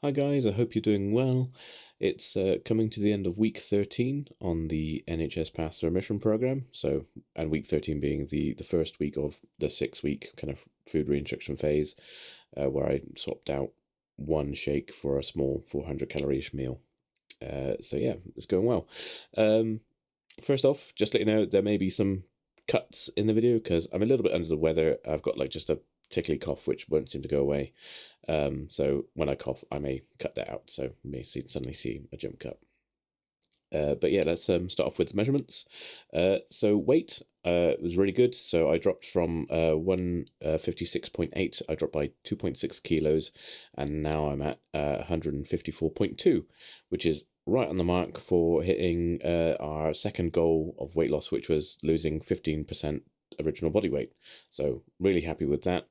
Hi guys, I hope you're doing well. It's coming to the end of week 13 on the NHS Path Remission Programme. And week 13 being the first week of the 6 week kind of food reintroduction phase, where I swapped out one shake for a small 400 calorie-ish meal. So yeah, it's going well. Um, First off, just let you know there may be some cuts in the video because I'm a little bit under the weather. I've got just a tickly cough which won't seem to go away. So when I cough, I may cut that out. So you may suddenly see a jump cut. But yeah, let's start off with measurements. So weight was really good. So I dropped from 156.8. I dropped by 2.6 kilos, and now I'm at 154.2, which is right on the mark for hitting our second goal of weight loss, which was losing 15% original body weight. So really happy with that.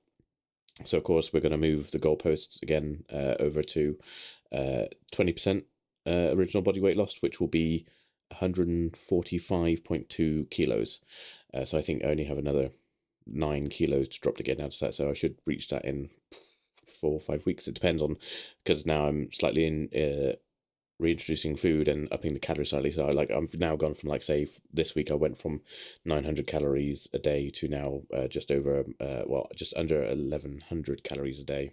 So of course we're going to move the goalposts again over to 20% original body weight lost, which will be 145.2 kilos. So I think I only have another 9 kilos to drop to get down to that. So I should reach that in 4 or 5 weeks. It depends on, because now I'm slightly in reintroducing food and upping the calorie slightly. So I've now gone from say this week I went from 900 calories a day to now just over just under 1100 calories a day.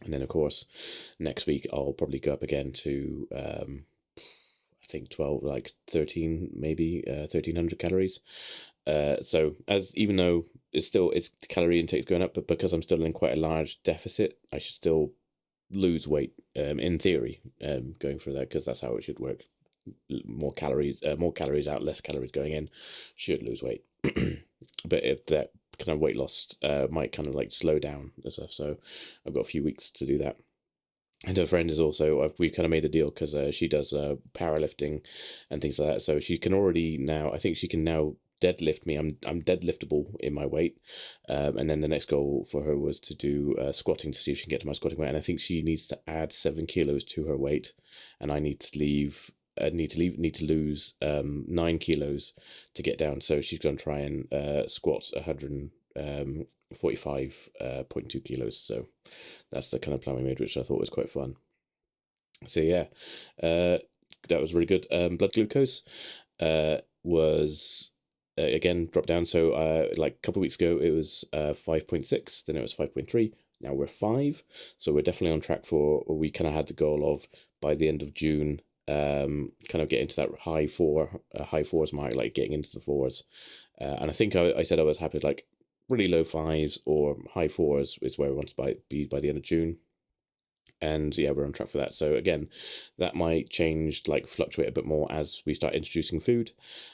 And then of course next week I'll probably go up again to I think 12, 13, maybe 1300 calories. So as even though it's calorie intake going up, but because I'm still in quite a large deficit, I should still lose weight in theory, going through that, because that's how it should work. More calories out, less calories going in, should lose weight. But if that kind of weight loss might kind of slow down and stuff, so I've got a few weeks to do that. And her friend is also, we kind of made a deal because she does powerlifting and things like that. So she can already now, I think she can now deadlift me. I'm deadliftable in my weight. And then the next goal for her was to do squatting to see if she can get to my squatting weight. And I think she needs to add 7 kilos to her weight. And I need to lose 9 kilos to get down. So she's going to try and squat 145.2 kilos. So that's the kind of plan we made, which I thought was quite fun. So yeah, that was really good. Blood glucose was again dropped down. So a couple of weeks ago it was 5.6, then it was 5.3. Now we're 5. So we're definitely on track for. We kind of had the goal of by the end of June, kind of get into that high fours mark, getting into the fours. And I think I said I was happy with really low 5s or high 4s is where we want to be by the end of June. And yeah, we're on track for that. So again, that might change, fluctuate a bit more as we start introducing food.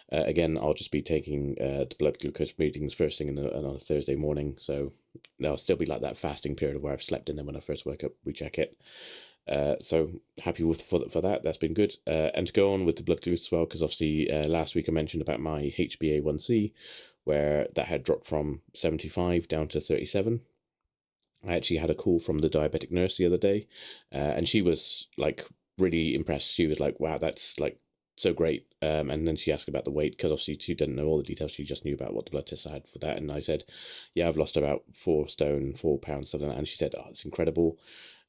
Again, I'll just be taking the blood glucose readings first thing on a Thursday morning. So there'll still be that fasting period where I've slept in, then when I first wake up, we check it. So happy for that. That's been good. And to go on with the blood glucose as well, because obviously last week I mentioned about my HbA1c, where that had dropped from 75 down to 37. I actually had a call from the diabetic nurse the other day, and she was really impressed. She was like, "Wow, that's so great." And then she asked about the weight, because obviously she didn't know all the details. She just knew about what the blood tests I had for that. And I said, "Yeah, I've lost about 4 stone, 4 pounds, something like that." And she said, "Oh, it's incredible."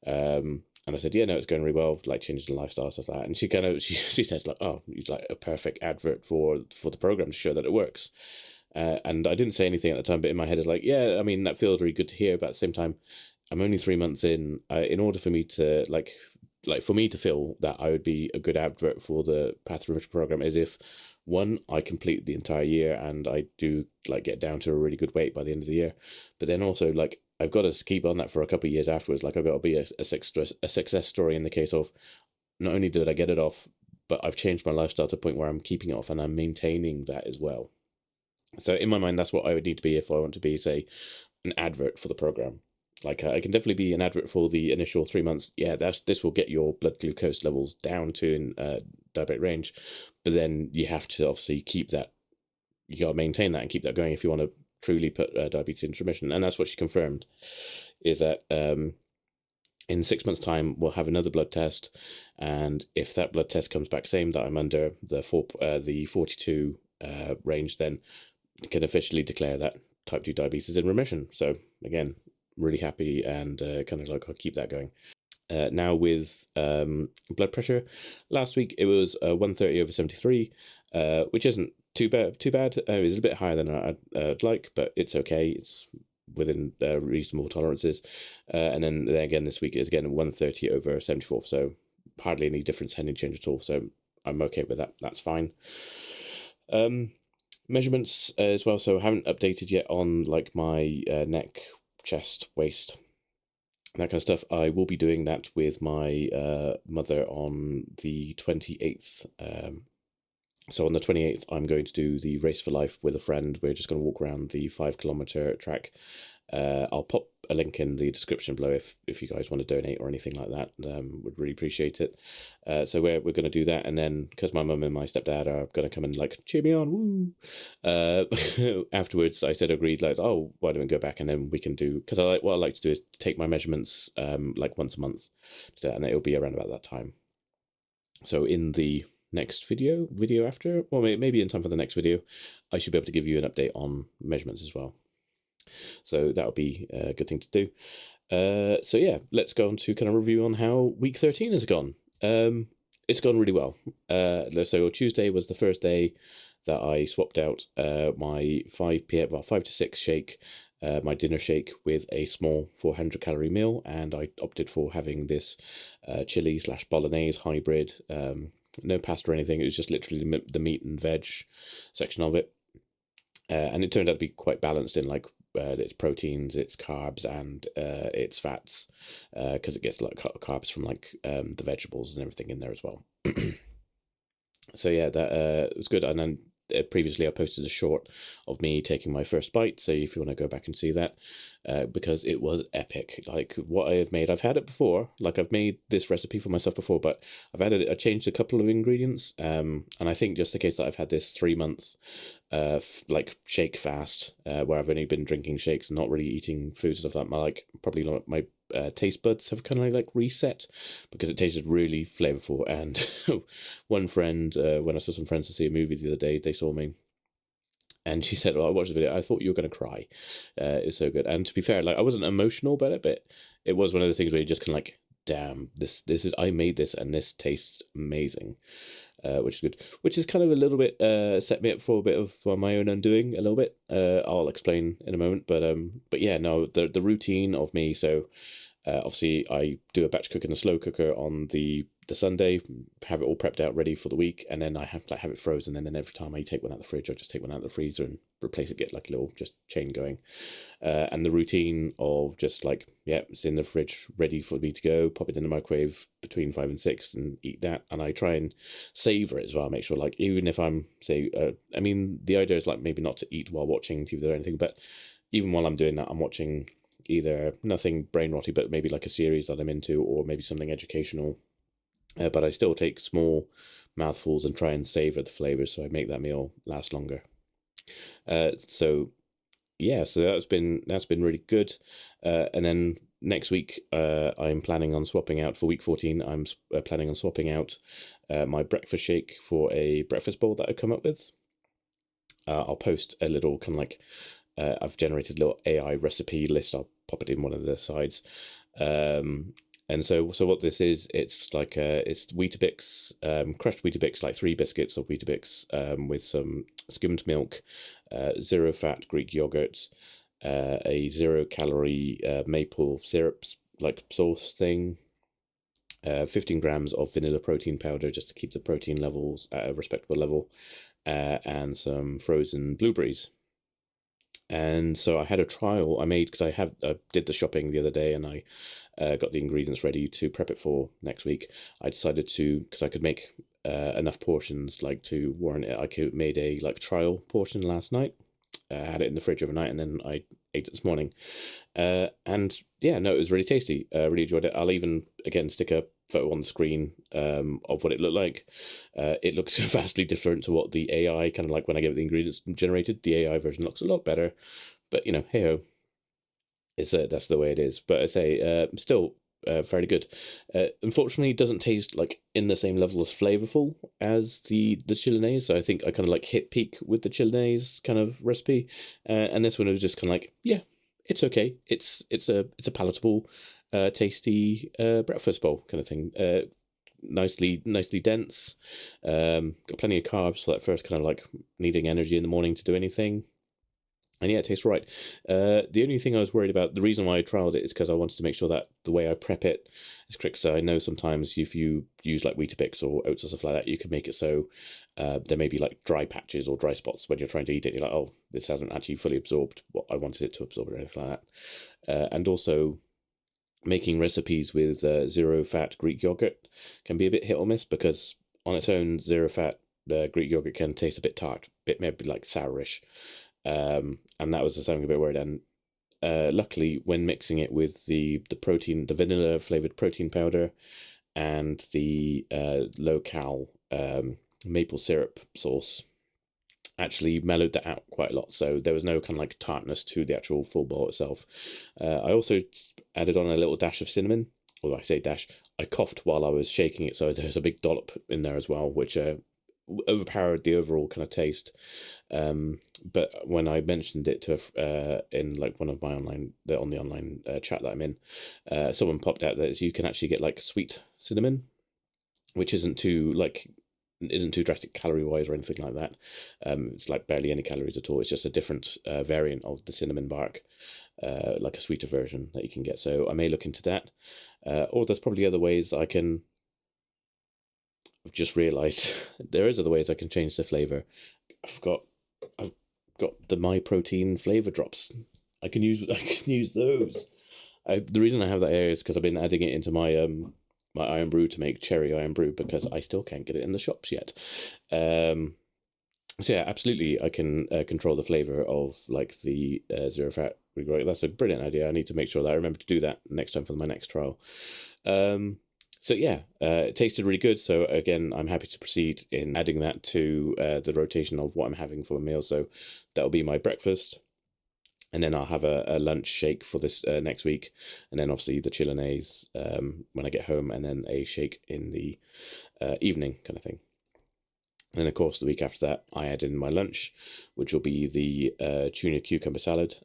And I said, "Yeah, no, it's going really well, changing the lifestyle, stuff like that." And she says "Oh, it's a perfect advert for the program to show that it works." And I didn't say anything at the time, but in my head it's yeah, I mean, that feels really good to hear. But at the same time, I'm only 3 months in. In order for me to for me to feel that I would be a good advert for the Path Remission Program, is if one, I complete the entire year and I do get down to a really good weight by the end of the year. But then also I've got to keep on that for a couple of years afterwards. I've got to be a success story in the case of not only did I get it off, but I've changed my lifestyle to the point where I'm keeping it off and I'm maintaining that as well. So in my mind, that's what I would need to be if I want to be, say, an advert for the program. I can definitely be an advert for the initial 3 months. Yeah, this will get your blood glucose levels down to in diabetic range, but then you have to obviously keep that. You got to maintain that and keep that going if you want to truly put diabetes into remission. And that's what she confirmed, is that in 6 months' time we'll have another blood test, and if that blood test comes back same that I'm under the 42 range, then can officially declare that type 2 diabetes in remission. So again, really happy, and I'll keep that going. Now with blood pressure, last week it was 130/73, which isn't too bad. It was a bit higher than I'd like, but it's okay. It's within reasonable tolerances. And then again this week is again 130/74, so hardly any difference, any change at all. So I'm okay with that. That's fine. Measurements as well. So I haven't updated yet on like my neck, chest, waist, that kind of stuff. I will be doing that with my mother on the 28th. So on the 28th, I'm going to do the Race for Life with a friend. We're just going to walk around the 5 kilometer track. I'll pop a link in the description below if you guys want to donate or anything like that. Would really appreciate it. So we're going to do that, and then because my mum and my stepdad are going to come and like cheer me on, woo. Afterwards, I said agreed like, oh, why don't we go back and then we can do, because what I like to do is take my measurements like once a month, and it'll be around about that time. So in the next video after, or maybe in time for the next video, I should be able to give you an update on measurements as well. So that'll be a good thing to do. So yeah, let's go on to kind of review on how week 13 has gone. It's gone really well. So Tuesday was the first day that I swapped out my 5 to 6 shake, my dinner shake, with a small 400-calorie meal, and I opted for having this chili/bolognese hybrid. No pasta or anything. It was just literally the meat and veg section of it, and it turned out to be quite balanced in like its proteins, its carbs, and its fats, because it gets like carbs from like the vegetables and everything in there as well. So yeah, that was good. And then previously I posted a short of me taking my first bite, so if you want to go back and see that, because it was epic. Like what I have made, I've had it before, like I've made this recipe for myself before, but I changed a couple of ingredients, and I think just the case that I've had this 3-month like shake fast, where I've only been drinking shakes and not really eating food and stuff like probably like my taste buds have kind of like reset, because it tasted really flavorful. And one friend, when I saw some friends to see a movie the other day, they saw me and she said, well, I watched the video, I thought you were going to cry. It's so good. And to be fair, like I wasn't emotional about it, but it was one of those things where you just kind of like, damn, this is, I made this and this tastes amazing. Which is good, which is kind of a little bit set me up for a bit of my own undoing a little bit. I'll explain in a moment, but yeah, no, the routine of me. So obviously I do a batch cook in the slow cooker on the Sunday, have it all prepped out ready for the week, and then I have it frozen, and then every time I take one out of the fridge, I just take one out of the freezer and replace it, get like a little just chain going. And the routine of just like, yeah, it's in the fridge ready for me to go, pop it in the microwave between 5 and 6 and eat that. And I try and savor it as well, make sure like, even if I'm say I mean, the idea is like maybe not to eat while watching TV or anything, but even while I'm doing that, I'm watching either nothing brain rotty, but maybe like a series that I'm into, or maybe something educational. But I still take small mouthfuls and try and savor the flavors, so I make that meal last longer. So yeah, so that's been really good. And then next week, I'm planning on swapping out for week 14. I'm planning on swapping out my breakfast shake for a breakfast bowl that I come up with. I'll post a little kind of like, I've generated a little AI recipe list. I'll pop it in one of the sides. And so what this is, it's like it's Weetabix, crushed Weetabix, like 3 biscuits of Weetabix, with some skimmed milk, 0 fat Greek yogurt, a 0-calorie maple syrup like sauce thing, 15 grams of vanilla protein powder just to keep the protein levels at a respectable level, and some frozen blueberries. And so I had a trial I made, because I did the shopping the other day, and I got the ingredients ready to prep it for next week. I decided to, because I could make enough portions like to warrant it, I made a like trial portion last night, had it in the fridge overnight, and then I ate it this morning. And yeah, no, it was really tasty. Really enjoyed it. I'll even again stick a photo on the screen of what it looked like. It looks vastly different to what the AI kind of like when I get the ingredients generated. The AI version looks a lot better, but you know, hey ho, it's that's the way it is. But I say still fairly good. Unfortunately, it doesn't taste like in the same level as flavorful as the Chilenaise. So I think I kind of like hit peak with the Chilenaise kind of recipe, and this one was just kind of like, yeah, it's okay. It's a palatable tasty breakfast bowl kind of thing. Nicely dense. Got plenty of carbs for that first kind of like needing energy in the morning to do anything. And yeah, it tastes right. The only thing I was worried about, the reason why I trialed it is because I wanted to make sure that the way I prep it is correct. So I know sometimes if you use like Weetabix or oats or stuff like that, you can make it so there may be like dry patches or dry spots when you're trying to eat it. You're like, oh, this hasn't actually fully absorbed what I wanted it to absorb or anything like that. And also making recipes with zero fat Greek yogurt can be a bit hit or miss because on its own, zero fat Greek yogurt can taste a bit tart, bit maybe like sourish. And that was something a bit weird. And luckily, when mixing it with the protein, the vanilla flavored protein powder, and the low cal maple syrup sauce, actually mellowed that out quite a lot. So there was no kind of like tartness to the actual full bowl itself. I also added on a little dash of cinnamon. Although I say dash, I coughed while I was shaking it, so there's a big dollop in there as well, which overpowered the overall kind of taste. But when I mentioned it to in like one of my on the online chat that I'm in, someone popped out that you can actually get like sweet cinnamon, which isn't too drastic calorie wise or anything like that. It's like barely any calories at all. It's just a different variant of the cinnamon bark, like a sweeter version that you can get. So I may look into that. Or there's probably other ways I can. I've just realised there is other ways I can change the flavour. I've got the My Protein flavour drops. I can use those. The reason I have that here is because I've been adding it into my my Iron Brew to make cherry Iron Brew because I still can't get it in the shops yet. So yeah, absolutely, I can control the flavour of like the zero fat Greek yogurt. That's a brilliant idea. I need to make sure that I remember to do that next time for my next trial. So yeah, it tasted really good. So again, I'm happy to proceed in adding that to the rotation of what I'm having for a meal. So that'll be my breakfast. And then I'll have a lunch shake for this next week. And then obviously the Chilenaise when I get home, and then a shake in the evening kind of thing. And then of course the week after that, I add in my lunch, which will be the tuna cucumber salad.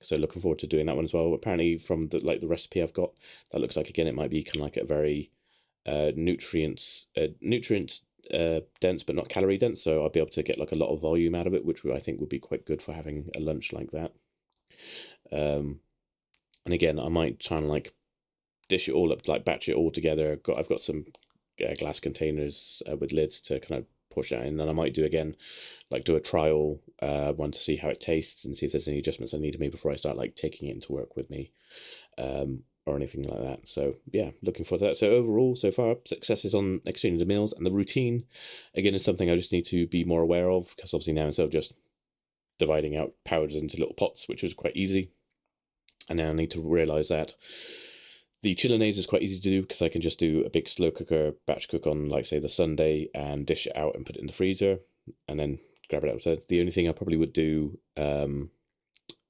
So looking forward to doing that one as well. Apparently from the recipe I've got, that looks like, again, it might be kind of like a very nutrient dense but not calorie dense. So I'll be able to get like a lot of volume out of it, which I think would be quite good for having a lunch like that. And again, I might try and like dish it all up, like batch it all together. I've got some glass containers with lids to kind of push that in, and I might do a trial one to see how it tastes and see if there's any adjustments I need to make before I start like taking it into work with me, or anything like that. So yeah, looking forward to that. So overall, so far, successes on exchanging the meals, and the routine again is something I just need to be more aware of, because obviously now, instead of just dividing out powders into little pots, which was quite easy, and now I need to realise that the Chilenaise is quite easy to do, because I can just do a big slow cooker batch cook on, like, say, the Sunday, and dish it out and put it in the freezer, and then grab it outside. The only thing I probably would do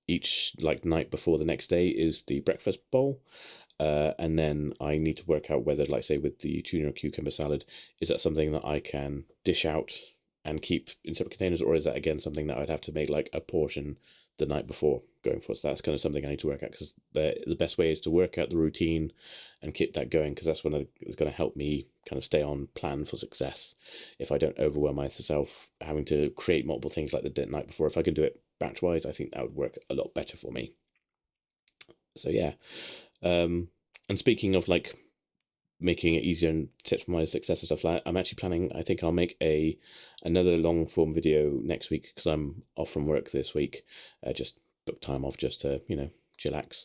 each like night before the next day is the breakfast bowl, and then I need to work out whether, like, say, with the tuna or cucumber salad, is that something that I can dish out and keep in separate containers, or is that again something that I'd have to make like a portion the night before going for? So that's kind of something I need to work out, because the best way is to work out the routine and keep that going, because that's when it's going to help me kind of stay on plan for success. If I don't overwhelm myself having to create multiple things like the night before, if I can do it batch wise, I think that would work a lot better for me. So yeah, and speaking of like making it easier and tips for my success and stuff like that, I'm actually planning, I think I'll make another long form video next week, because I'm off from work this week. Just book time off just to, chillax,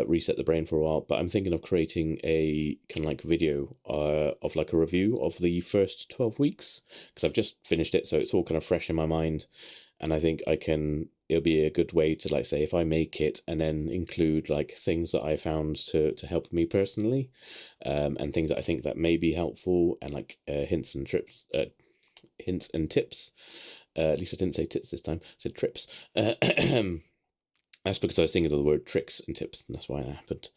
reset the brain for a while. But I'm thinking of creating a kind of like video of like a review of the first 12 weeks, because I've just finished it, so it's all kind of fresh in my mind. And I think it'll be a good way to, like, say, if I make it and then include like things that I found to help me personally, and things that I think that may be helpful, and like hints and tips. At least I didn't say tits this time, I said trips. That's because I was thinking of the word tricks and tips, and that's why it happened.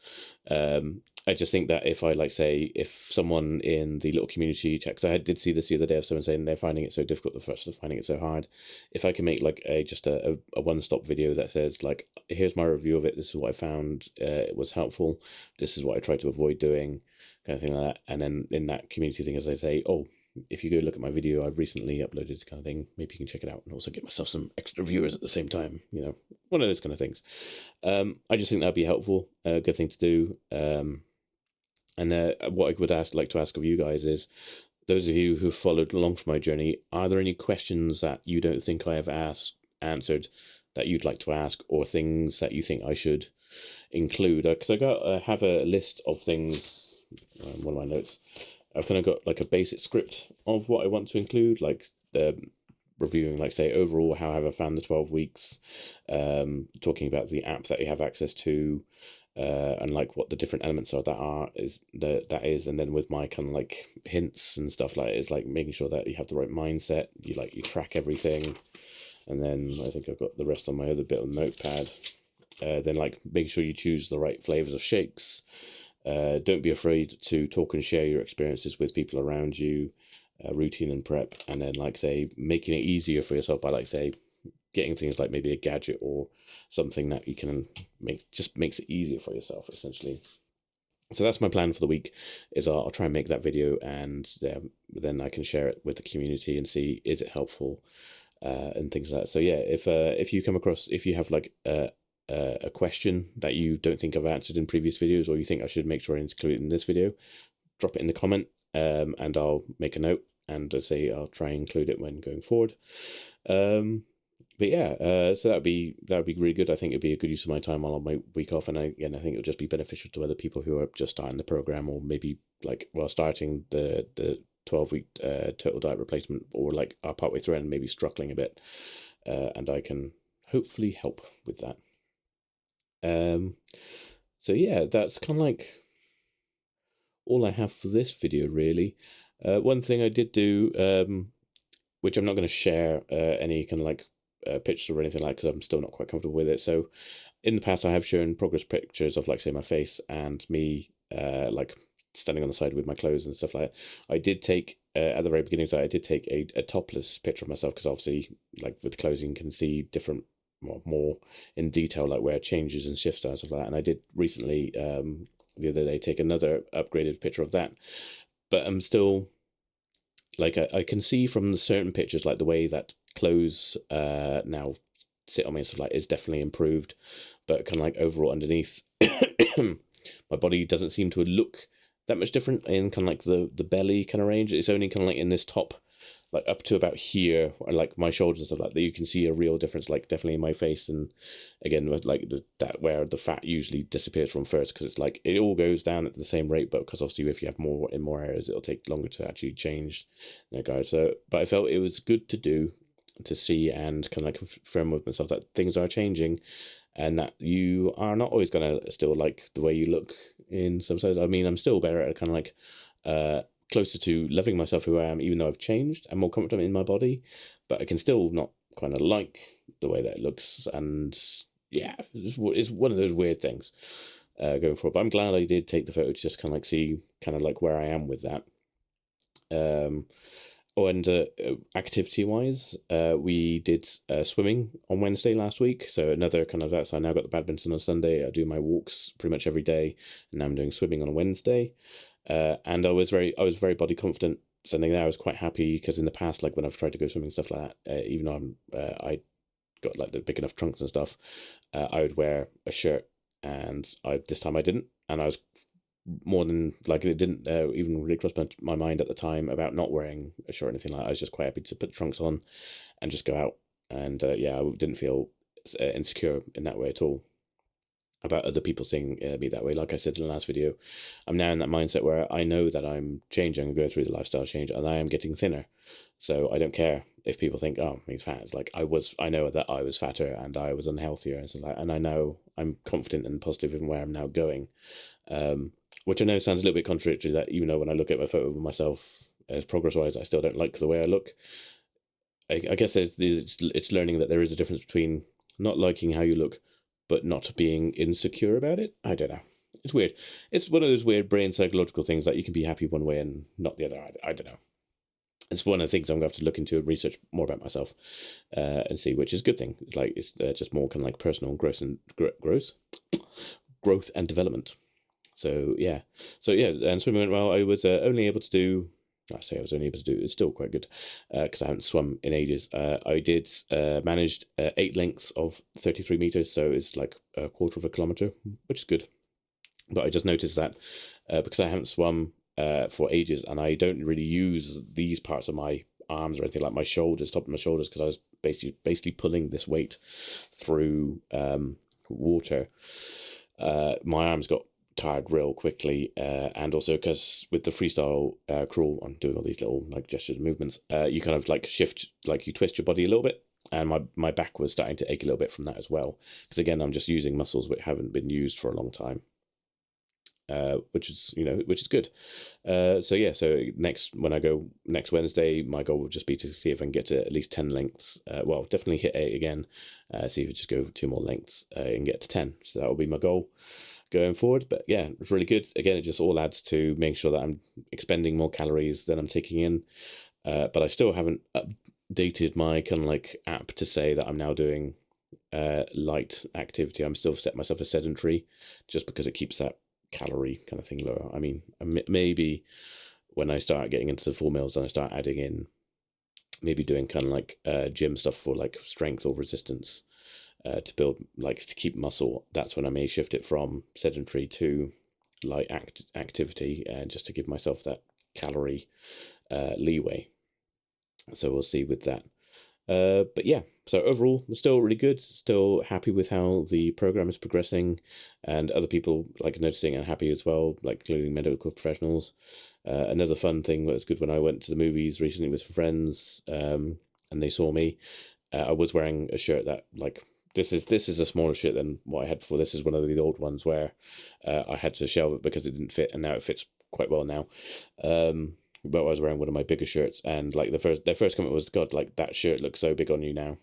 I just think that if I if someone in the little community chat, because I did see this the other day of someone saying they're finding it so difficult, the first are finding it so hard. If I can make a one-stop video that says like, here's my review of it, this is what I found, it was helpful, this is what I tried to avoid doing, kind of thing like that. And then in that community thing, as I say, oh, if you go look at my video I've recently uploaded, kind of thing, maybe you can check it out and also get myself some extra viewers at the same time, one of those kind of things. I just think that'd be helpful, a good thing to do. And what I would like to ask of you guys is, those of you who followed along for my journey, are there any questions that you don't think I have answered that you'd like to ask, or things that you think I should include? Because I have a list of things, one of my notes. I've kind of got like a basic script of what I want to include, like reviewing, like say overall how have I found the 12 weeks, talking about the app that you have access to, and like what the different elements are that is, and then with my kind of like hints and stuff, like it's like making sure that you have the right mindset, you track everything, and then I think I've got the rest on my other bit of notepad. Then like make sure you choose the right flavors of shakes. Don't be afraid to talk and share your experiences with people around you, routine and prep, and then like say making it easier for yourself by like say getting things like maybe a gadget or something that you can just makes it easier for yourself, essentially. So that's my plan for the week, is I'll try and make that video, and then I can share it with the community and see, is it helpful, and things like that. So yeah, if you come across, if you have like a question that you don't think I've answered in previous videos, or you think I should make sure I include it in this video, drop it in the comment, and I'll make a note, and I'll try and include it when going forward. But yeah, so that'd be really good. I think it'd be a good use of my time while on my week off, and I think it'll just be beneficial to other people who are just starting the program, or maybe like starting the 12-week total diet replacement, or like are partway through and maybe struggling a bit, and I can hopefully help with that. So yeah, that's kind of like all I have for this video, really. One thing I did do, which I'm not going to share any kind of like pictures or anything like, because I'm still not quite comfortable with it. So in the past I have shown progress pictures of like say my face and me like standing on the side with my clothes and stuff like that. I did take at the very beginning, so I did take a topless picture of myself, because obviously like with clothing you can see different, more in detail, like where it changes and shifts and stuff like that. And I did recently the other day take another upgraded picture of that, but I'm still like I can see from the certain pictures, like the way that clothes now sit on me and stuff like is definitely improved, but kind of like overall underneath my body doesn't seem to look that much different in kind of like the belly kind of range. It's only kind of like in this top, like up to about here, or like my shoulders and stuff like that, you can see a real difference, like definitely in my face. And again, with like that where the fat usually disappears from first, because it's like it all goes down at the same rate, but because obviously if you have more in more areas, it'll take longer to actually change that guys. So but I felt it was good to do, to see and kind of like confirm with myself that things are changing, and that you are not always gonna still like the way you look in some sense. I mean, I'm still better at kind of like closer to loving myself who I am, even though I've changed and more confident in my body, but I can still not kind of like the way that it looks. And yeah, it's one of those weird things going forward. But I'm glad I did take the photo to just kind of like see kind of like where I am with that. And activity wise, we did swimming on Wednesday last week. So another kind of that. So I now got the badminton on Sunday. I do my walks pretty much every day, and now I'm doing swimming on a Wednesday. And I was very body confident Sunday there. I was quite happy, because in the past, like when I've tried to go swimming and stuff like that, even though I got like the big enough trunks and stuff, I would wear a shirt, and this time I didn't, and I was more than like, it didn't even really cross my mind at the time about not wearing a shirt or anything like that. I was just quite happy to put the trunks on and just go out, and yeah, I didn't feel insecure in that way at all about other people seeing me that way. Like I said in the last video, I'm now in that mindset where I know that I'm changing and going through the lifestyle change, and I am getting thinner. So I don't care if people think, oh, he's fat. It's like I know that I was fatter and I was unhealthier and stuff like that, and I know I'm confident and positive in where I'm now going. Which I know sounds a little bit contradictory, that even though when I look at my photo of myself as progress-wise, I still don't like the way I look. I guess it's learning that there is a difference between not liking how you look but not being insecure about it. I don't know. It's weird. It's one of those weird brain psychological things that you can be happy one way and not the other. I don't know. It's one of the things I'm going to have to look into and research more about myself, and see, which is a good thing. It's like it's just more kind of like personal growth and growth and development. So yeah, and swimming went well. I was only able to do. I say I was only able to do. It's still quite good because I haven't swum in ages. I did managed 8 lengths of 33 meters, so it's like a quarter of a kilometer, which is good. But I just noticed that because I haven't swum for ages, and I don't really use these parts of my arms or anything like my shoulders, top of my shoulders, because I was basically pulling this weight through water. My arms got tired real quickly, and also because with the freestyle crawl, I'm doing all these little like gestures and movements. You kind of like shift, like you twist your body a little bit, and my back was starting to ache a little bit from that as well. Because again, I'm just using muscles which haven't been used for a long time. Which is good. So when I go next Wednesday, my goal will just be to see if I can get to at least 10 lengths. Well, definitely hit 8 again. See if I just go 2 more lengths and get to 10. So that will be my goal going forward. But yeah, it's really good. Again, it just all adds to making sure that I'm expending more calories than I'm taking in. But I still haven't updated my kind of like app to say that I'm now doing light activity. I'm still set myself as sedentary, just because it keeps that calorie kind of thing lower. I mean, maybe when I start getting into the full meals and I start adding in maybe doing kind of like gym stuff for like strength or resistance to build, like to keep muscle, that's when I may shift it from sedentary to light activity, and just to give myself that calorie leeway. So we'll see with that. But yeah, so overall, we're still really good. Still happy with how the program is progressing, and other people like noticing and happy as well, like including medical professionals. Another fun thing that was good when I went to the movies recently with friends, and they saw me. I was wearing a shirt that like this is a smaller shirt than what I had before. This is one of the old ones where I had to shelve it because it didn't fit, and now it fits quite well now. But I was wearing one of my bigger shirts, and like their first comment was, "God, like that shirt looks so big on you now,"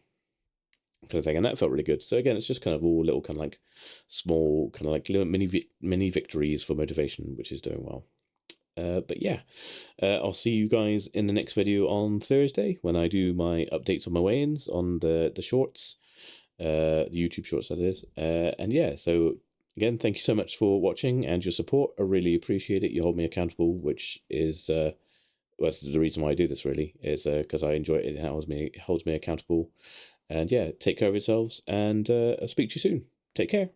kind of thing, and that felt really good. So again, it's just kind of all little kind of like small kind of like little mini victories for motivation, which is doing well. But yeah, I'll see you guys in the next video on Thursday when I do my updates on my weigh-ins on the shorts, the YouTube shorts that is. And yeah, so again, thank you so much for watching and your support. I really appreciate it. You hold me accountable, which is that's the reason why I do this, really, is because I enjoy it. It holds me accountable. And yeah, take care of yourselves, and I'll speak to you soon. Take care.